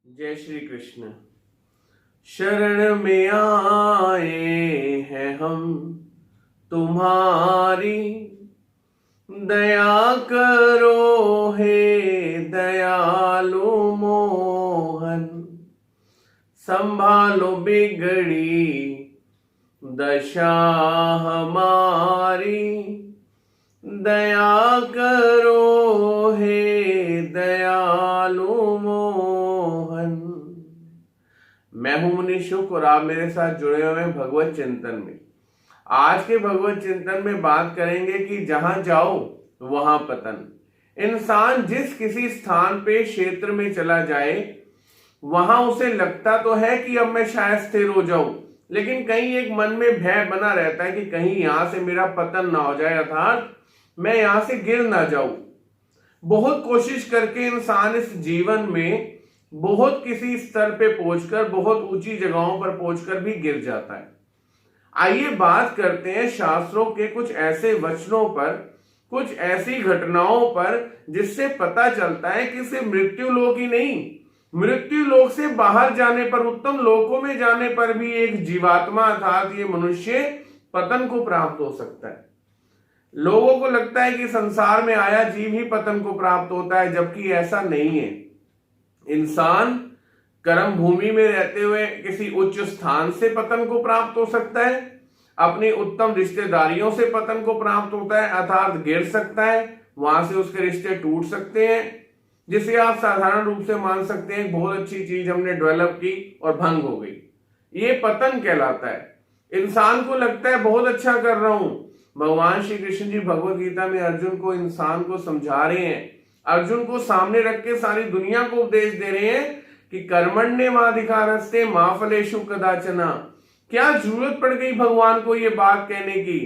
जय श्री कृष्ण। शरण में आए हैं हम तुम्हारी, दया करो हे दयालु मोहन। संभालो बिगड़ी दशा हमारी, दया करो हे दयालु मोहन। मैं हूं मनीष शुक्ल और आप मेरे साथ जुड़े हुए हैं भगवत चिंतन में। आज के भगवत चिंतन में बात करेंगे कि जहां जाओ वहां पतन। इंसान जिस किसी स्थान पे क्षेत्र में चला जाए वहां उसे लगता तो है कि अब मैं शायद स्थिर हो जाऊं, लेकिन कहीं एक मन में भय बना रहता है कि कहीं यहां से मेरा पतन ना हो जाए, अर्थात मैं यहां से गिर ना जाऊं। बहुत कोशिश करके इंसान इस जीवन में बहुत किसी स्तर पे पहुंचकर, बहुत ऊंची जगहों पर पहुंचकर भी गिर जाता है। आइए बात करते हैं शास्त्रों के कुछ ऐसे वचनों पर, कुछ ऐसी घटनाओं पर जिससे पता चलता है कि सिर्फ मृत्यु लोक ही नहीं, मृत्यु लोक से बाहर जाने पर, उत्तम लोकों में जाने पर भी एक जीवात्मा अर्थात ये मनुष्य पतन को प्राप्त हो सकता है। लोगों को लगता है कि संसार में आया जीव ही पतन को प्राप्त होता है, जबकि ऐसा नहीं है। इंसान कर्म भूमि में रहते हुए किसी उच्च स्थान से पतन को प्राप्त हो सकता है, अपनी उत्तम रिश्तेदारियों से पतन को प्राप्त होता है, अर्थात गिर सकता है, वहां से उसके रिश्ते टूट सकते हैं, जिसे आप साधारण रूप से मान सकते हैं बहुत अच्छी चीज हमने डेवलप की और भंग हो गई, ये पतन कहलाता है। इंसान को लगता है बहुत अच्छा कर रहा हूं। भगवान श्री कृष्ण जी भगवत गीता में अर्जुन को, इंसान को समझा रहे हैं, अर्जुन को सामने रख के सारी दुनिया को उपदेश दे रहे हैं कि कर्मण्येवाधिकारस्ते मा फलेषु कदाचन। क्या जरूरत पड़ गई भगवान को ये बात कहने की?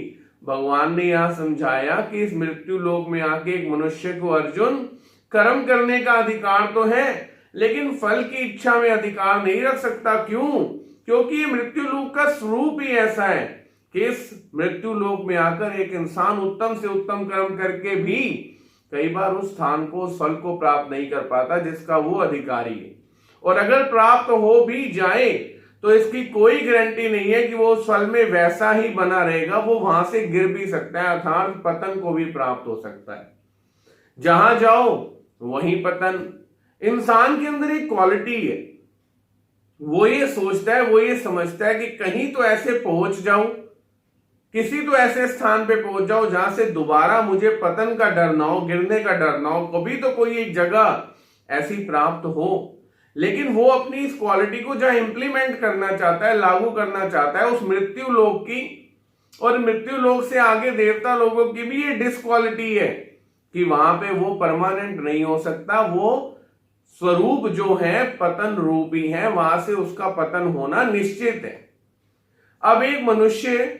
भगवान ने यहां समझाया कि इस मृत्यु लोक में आके एक मनुष्य को, अर्जुन, कर्म करने का अधिकार तो है, लेकिन फल की इच्छा में अधिकार नहीं रख सकता। क्यों? क्योंकि ये मृत्यु लोक का स्वरूप ही ऐसा है कि इस मृत्यु लोक में आकर एक इंसान उत्तम से उत्तम कर्म करके भी कई बार उस स्थान को, उस फल को प्राप्त नहीं कर पाता जिसका वो अधिकारी है। और अगर प्राप्त हो भी जाए तो इसकी कोई गारंटी नहीं है कि वो उस फल में वैसा ही बना रहेगा, वो वहां से गिर भी सकता है, अर्थात पतन को भी प्राप्त हो सकता है। जहां जाओ वहीं पतन। इंसान के अंदर एक क्वालिटी है, वो ये सोचता है, वो ये समझता है कि कहीं तो ऐसे पहुंच जाऊं, किसी तो ऐसे स्थान पे पहुंच जाओ जहां से दोबारा मुझे पतन का डर ना हो, गिरने का डर ना हो। कभी तो कोई एक जगह ऐसी प्राप्त हो, लेकिन वो अपनी इस क्वालिटी को जहां इंप्लीमेंट करना चाहता है, लागू करना चाहता है, उस मृत्यु लोक की और मृत्यु लोक से आगे देवता लोगों की भी ये डिसक्वालिटी है कि वहां पे वो परमानेंट नहीं हो सकता। वो स्वरूप जो है पतन रूप ही है, वहां से उसका पतन होना निश्चित है। अब एक मनुष्य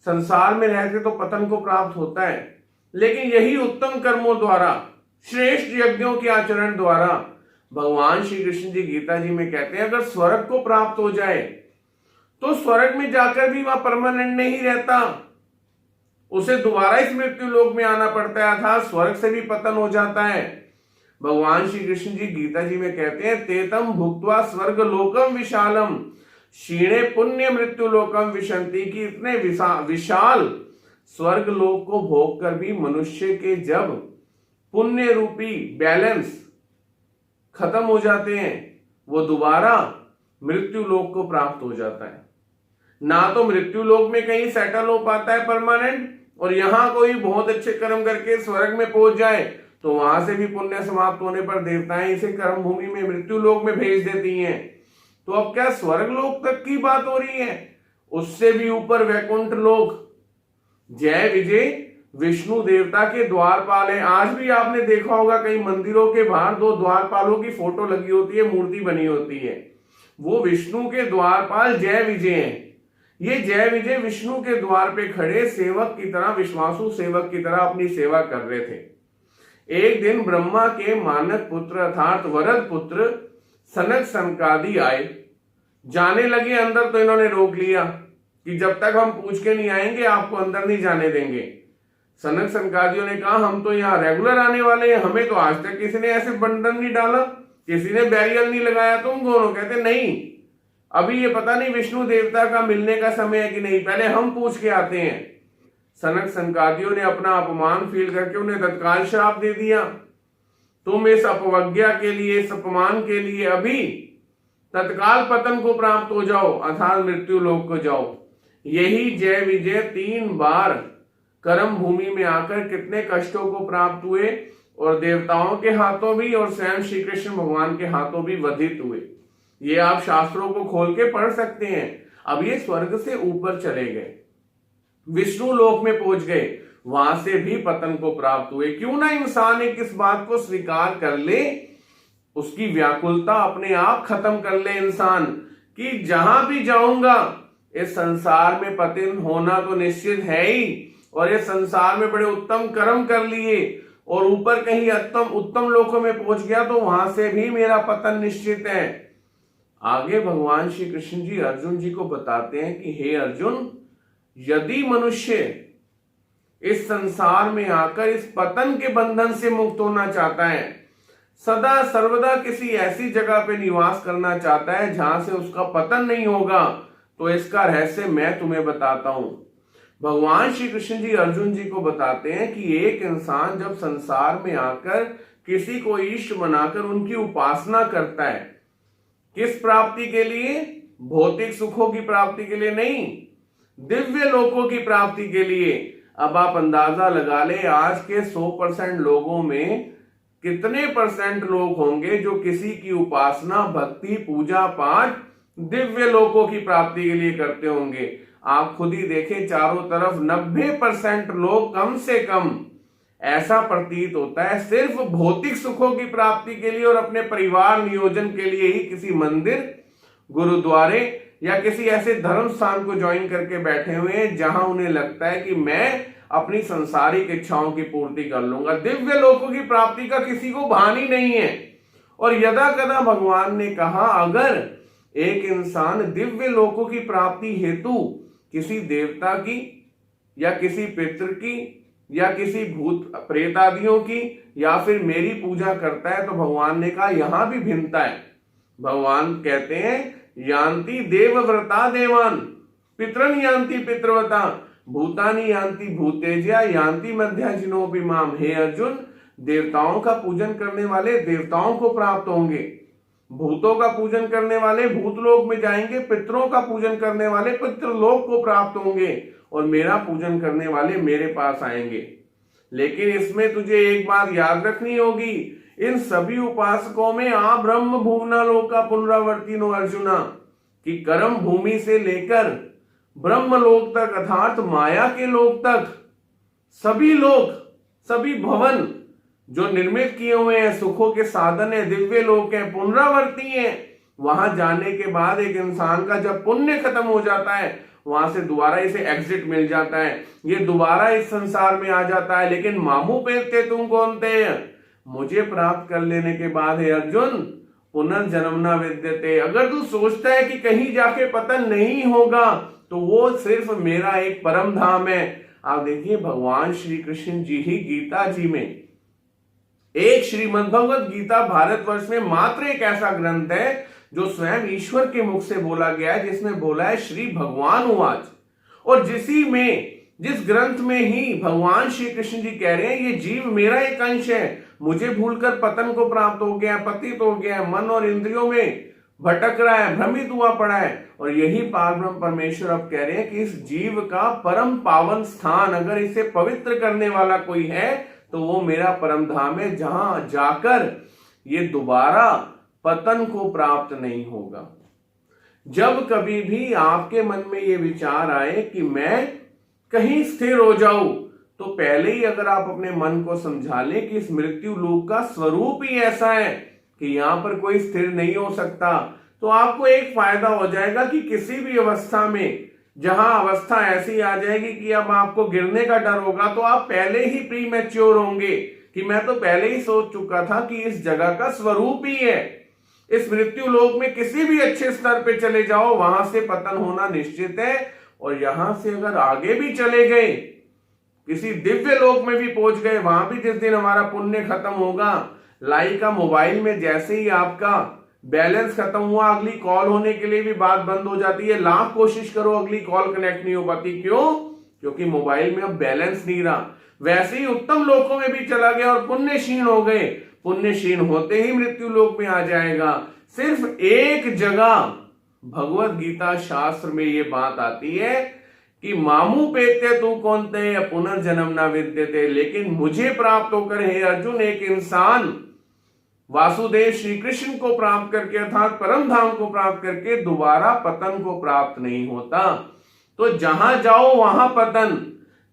संसार में रहकर तो पतन को प्राप्त होता है, लेकिन यही उत्तम कर्मों द्वारा, श्रेष्ठ यज्ञों के आचरण द्वारा, भगवान श्री कृष्ण जी गीता जी में कहते हैं अगर स्वर्ग को प्राप्त हो जाए तो स्वर्ग में जाकर भी वह परमानेंट नहीं रहता, उसे दोबारा इस मृत्यु लोक में आना पड़ता है, अर्थात स्वर्ग से भी पतन हो जाता है। भगवान श्री कृष्ण जी गीता जी में कहते हैं तेतम भुक्त्वा स्वर्ग लोकम विशालम क्षीणे पुण्य मृत्यु लोकम विशंति, की इतने विशाल स्वर्ग लोक को भोग कर भी मनुष्य के जब पुण्य रूपी बैलेंस खत्म हो जाते हैं, वो दोबारा मृत्यु लोक को प्राप्त हो जाता है। ना तो मृत्यु लोक में कहीं सेटल हो पाता है परमानेंट, और यहां कोई बहुत अच्छे कर्म करके स्वर्ग में पहुंच जाए तो वहां से भी पुण्य समाप्त होने पर देवताएं इसे कर्म भूमि में मृत्यु लोक में भेज देती हैं। तो अब क्या स्वर्ग लोक तक की बात हो रही है? उससे भी ऊपर वैकुंठ लोक, जय विजय विष्णु देवता के द्वारपाल है। आज भी आपने देखा होगा कई मंदिरों के बाहर दो द्वारपालों की फोटो लगी होती है, मूर्ति बनी होती है, वो विष्णु के द्वारपाल जय विजय हैं। ये जय विजय विष्णु के द्वार पे खड़े सेवक की तरह, विश्वासु सेवक की तरह अपनी सेवा कर रहे थे। एक दिन ब्रह्मा के मानक पुत्र अर्थात वरद पुत्र सनक सनकादि आए, जाने लगे अंदर तो इन्होंने रोक लिया कि जब तक हम पूछ के नहीं आएंगे आपको अंदर नहीं जाने देंगे। सनक सनकादियों ने कहा हम तो यहाँ रेगुलर आने वाले हैं, हमें तो आज तक किसी ने ऐसे बंधन नहीं डाला, किसी ने बैरियर नहीं लगाया, तुम कौन हो? कहते नहीं, अभी ये पता नहीं विष्णु देवता का मिलने का समय है कि नहीं, पहले हम पूछ के आते हैं। सनक सनकादियों ने अपना अपमान फील करके उन्हें तत्काल श्राप दे दिया। तुम इस अपवज्ञा के लिए, इस अपमान के लिए अभी तत्काल पतन को प्राप्त हो जाओ, अर्थात मृत्यु लोक को जाओ। यही जय विजय 3 बार कर्म भूमि में आकर कितने कष्टों को प्राप्त हुए, और देवताओं के हाथों भी और स्वयं श्री कृष्ण भगवान के हाथों भी वधित हुए। ये आप शास्त्रों को खोल के पढ़ सकते हैं। अब ये स्वर्ग से ऊपर चले गए, विष्णु लोक में पहुंच गए, वहां से भी पतन को प्राप्त हुए। क्यों ना इंसान एक इस बात को स्वीकार कर ले, उसकी व्याकुलता अपने आप खत्म कर ले इंसान, कि जहां भी जाऊंगा इस संसार में पतन होना तो निश्चित है ही, और इस संसार में बड़े उत्तम कर्म कर लिए और ऊपर कहीं उत्तम लोकों में पहुंच गया तो वहां से भी मेरा पतन निश्चित है। आगे भगवान श्री कृष्ण जी अर्जुन जी को बताते हैं कि हे अर्जुन, यदि मनुष्य इस संसार में आकर इस पतन के बंधन से मुक्त होना चाहता है, सदा सर्वदा किसी ऐसी जगह पे निवास करना चाहता है जहां से उसका पतन नहीं होगा, तो इसका रहस्य मैं तुम्हें बताता हूं। भगवान श्री कृष्ण जी अर्जुन जी को बताते हैं कि एक इंसान जब संसार में आकर किसी को इष्ट बनाकर उनकी उपासना करता है, किस प्राप्ति के लिए? भौतिक सुखों की प्राप्ति के लिए नहीं, दिव्य लोकों की प्राप्ति के लिए। अब आप अंदाजा लगा ले, आज के 100% लोगों में कितने % लोग होंगे जो किसी की उपासना, भक्ति, पूजा पाठ दिव्य लोकों की प्राप्ति के लिए करते होंगे। आप खुद ही देखें, चारों तरफ 90% लोग कम से कम, ऐसा प्रतीत होता है, सिर्फ भौतिक सुखों की प्राप्ति के लिए और अपने परिवार नियोजन के लिए ही किसी मंदिर, गुरुद्वारे या किसी ऐसे धर्म स्थान को ज्वाइन करके बैठे हुए हैं जहां उन्हें लगता है कि मैं अपनी संसारिक इच्छाओं की पूर्ति कर लूंगा। दिव्य लोकों की प्राप्ति का किसी को भान ही नहीं है। और यदा कदा भगवान ने कहा, अगर एक इंसान दिव्य लोकों की प्राप्ति हेतु किसी देवता की या किसी पितृ की या किसी भूत प्रेत आदियों की या फिर मेरी पूजा करता है, तो भगवान ने कहा यहां भी भिन्नता है। भगवान कहते हैं, यान्ति देवव्रता देवान पितरन यान्ति पितृव्रता भूतानि यान्ति भूतेज्या यान्ति मध्याजिनोपि माम। हे अर्जुन, देवताओं का पूजन करने वाले देवताओं को प्राप्त होंगे, भूतों का पूजन करने वाले भूतलोक में जाएंगे, पितरों का पूजन करने वाले पितृलोक को प्राप्त होंगे, और मेरा पूजन करने वाले मेरे पास आएंगे। लेकिन इसमें तुझे एक बात याद रखनी होगी, इन सभी उपासकों में आ ब्रह्म भुवना लोका पुनरावर्ती नो अर्जुना, कि कर्म भूमि से लेकर ब्रह्म लोक तक अर्थात माया के लोक तक सभी लोक, सभी भवन जो निर्मित किए हुए हैं, सुखों के साधन है, दिव्य लोक है, पुनरावर्ती है। वहां जाने के बाद एक इंसान का जब पुण्य खत्म हो जाता है, वहां से दोबारा इसे एग्जिट मिल जाता है, ये दोबारा इस संसार में आ जाता है। लेकिन मामू पेते तुम कौन थे? मुझे प्राप्त कर लेने के बाद है अर्जुन, पुनर्जन्म न विद्यते। अगर तू सोचता है कि कहीं जाके पतन नहीं होगा, तो वो सिर्फ मेरा एक परम धाम है। आप देखिए, भगवान श्री कृष्ण जी ही गीता जी में, एक श्रीमद् भगवत गीता भारतवर्ष में मात्र एक ऐसा ग्रंथ है जो स्वयं ईश्वर के मुख से बोला गया है, जिसमें बोला है श्री भगवान उवाच। और जिस ग्रंथ में ही भगवान श्री कृष्ण जी कह रहे हैं, ये जीव मेरा एक अंश है, मुझे भूलकर पतन को प्राप्त हो गया, पतित हो गया, मन और इंद्रियों में भटक रहा है, भ्रमित हुआ पड़ा है। और यही पारब्रह्म परमेश्वर अब कह रहे हैं कि इस जीव का परम पावन स्थान, अगर इसे पवित्र करने वाला कोई है, तो वो मेरा परम धाम है, जहां जाकर ये दोबारा पतन को प्राप्त नहीं होगा। जब कभी भी आपके मन में ये विचार आए कि मैं कहीं स्थिर हो जाऊं, तो पहले ही अगर आप अपने मन को समझा लें कि इस मृत्यु लोक का स्वरूप ही ऐसा है कि यहां पर कोई स्थिर नहीं हो सकता, तो आपको एक फायदा हो जाएगा कि किसी भी अवस्था में जहां अवस्था ऐसी आ जाएगी कि अब आपको गिरने का डर होगा, तो आप पहले ही प्री मैच्योर होंगे कि मैं तो पहले ही सोच चुका था कि इस जगह का स्वरूप ही है। इस मृत्यु लोक में किसी भी अच्छे स्तर पे चले जाओ, वहां से पतन होना निश्चित है। और यहां से अगर आगे भी चले गए, किसी दिव्य लोक में भी पहुंच गए, वहां भी जिस दिन हमारा पुण्य खत्म होगा, लाई का मोबाइल में जैसे ही आपका बैलेंस खत्म हुआ, अगली कॉल होने के लिए भी बात बंद हो जाती है। लाख कोशिश करो, अगली कॉल कनेक्ट नहीं हो पाती। क्यों? क्योंकि मोबाइल में अब बैलेंस नहीं रहा। वैसे ही उत्तम लोकों में भी चला गया और पुण्य क्षीण हो गए। पुण्य क्षीण होते ही मृत्यु लोक में आ जाएगा। सिर्फ एक जगह भगवत गीता शास्त्र में ये बात आती है कि मामू पेते तू कौनते पुनर्जन्म ना विद्यते, लेकिन मुझे प्राप्त होकर हे अर्जुन एक इंसान वासुदेव श्री कृष्ण को प्राप्त करके अर्थात परम धाम को प्राप्त करके दोबारा पतन को प्राप्त नहीं होता। तो जहां जाओ वहां पतन,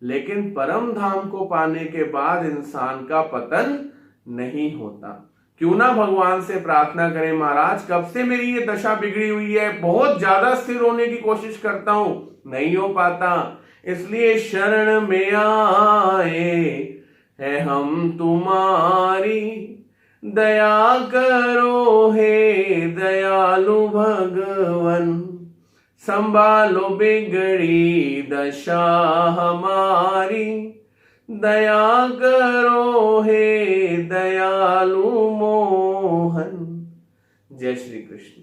लेकिन परम धाम को पाने के बाद इंसान का पतन नहीं होता। क्यों ना भगवान से प्रार्थना करें, महाराज कब से मेरी ये दशा बिगड़ी हुई है, बहुत ज्यादा स्थिर होने की कोशिश करता हूं, नहीं हो पाता। इसलिए शरण में आए है हम तुम्हारी, दया करो हे दयालु भगवन, संभालो बिगड़ी दशा हमारी, दया करो हे दयालु मोहन। जय श्री कृष्ण।